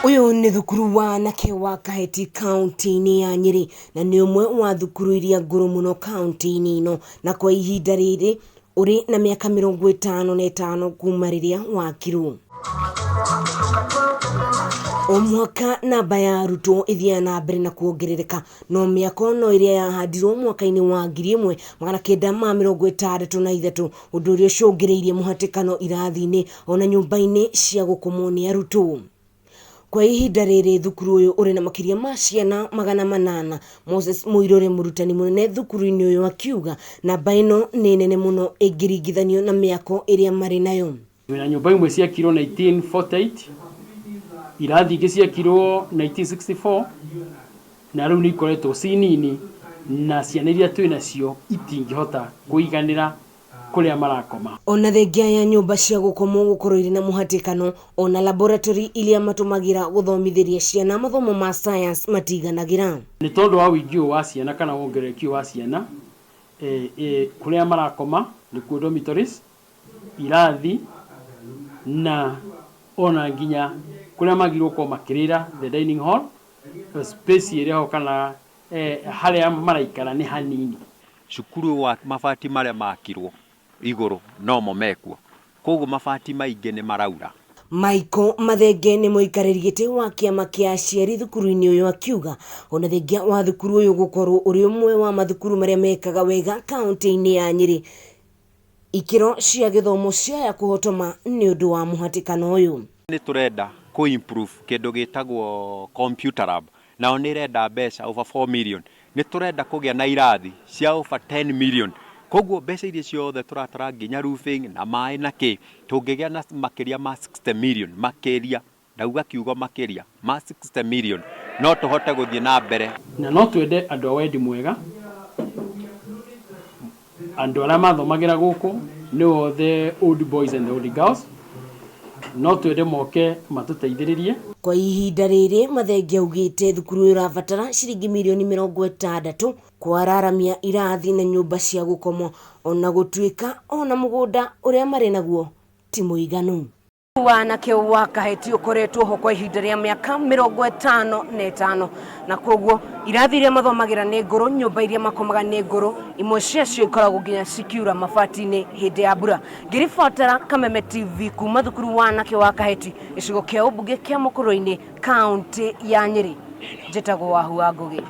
Uyu ni thukuru wa anake wa Kaheti kaunti-ini ya Nyeri na ni umwe wa thukuru iria nguru muno kaunti-ini ino, na kwa ihinda riri uri na miaka 55 kuma riria wakirwo. Omwaka namba ya arutwo ithia na mbere na kuongerereka, no miaka no iria yahandirwo mwaka-ini wa 1963 undu uria ucungireirie muhatikano irathi-ini ona nyumba-ini cia gukomwo ni arutwo. Kwa ihinda riri thukuru uyu uri na makiria ma ciana 800. Moses Muirore murutani munene thukuru-ini uyu akiuga namba ino ni nene muno ingiringithanio na miako iria mari nayo. Na nyumba imwe ciakirwo 1948, irathi ingi ciakirwo 1964, na riu ni ikoretwo ci nini na ciana iria twi nacio itingihota kuiganira kuria marakoma. Ona thengia ya nyumba cia gukomwo gukorwo iri na muhatikano, ona laboratory iria matumagira guthomithiria ciana mathomo ma science matiganagira. Ni tondu wa wingi wa ciana kana wongerereki wa ciana kuria marakoma ni ku dormitories, irathi na ona nginya kuria magirwo ko makirira the dining hall, space iria ho kana haria maraikara ni hanini. Cukuru wa mabati maria makirwo iguru no mo mekuo, koguo mabati maingi ni maraura. Michael Mathenge ni muikariri giti wa kiama kia aciari thukuru-ini uyu akiuga ona thengia wa thukuru uyu gukorwo uri umwe wa mathukuru maria mekaga wega kaunti-ini ya Nyeri, ikiro cia githomo cia kuhotoma ni undu wa muhatikano uyu. Ni turenda ku improve kindu gitagwo computer lab, na oni renda mbeca over 4 million. Ni turenda kugia na irathi cia over 10 million. Koguo mbeca iria ciothe turatara nginya roofing na mai na ki tungigia na makiria ma 60 million makiria, ndauga kiugo makiria ma 60 million no tuhote guthie na mbere, na no twende andu a wendi mwega, andu aria mathomagira guku ni othe old boys and old girls, no twende moke matuteithiririe. Kwa ihinda riri Mathenge augite thukuru irabatara ciringi milioni 60 kwararamia irathi na nyumba cia gukomwo, ona gutuika ona mugunda uria mari naguo ti muiganu. Wanake wa Kaheti ukoretwo ho kwa ihinda ria miaka 55 na koguo irathi iria mathomagira ni nguru, nyumba iria makomaga ni nguru, imwe ciacio ikoragwo nginya cikiura mabati-ini hindi ya mbura. Ngiribatara Kameme TV kuma thukuru wa anake wa Kaheti icigo kia ubunge kia Mukurweini kaunti ya Nyeri, njitagwo Wahua Ngugi.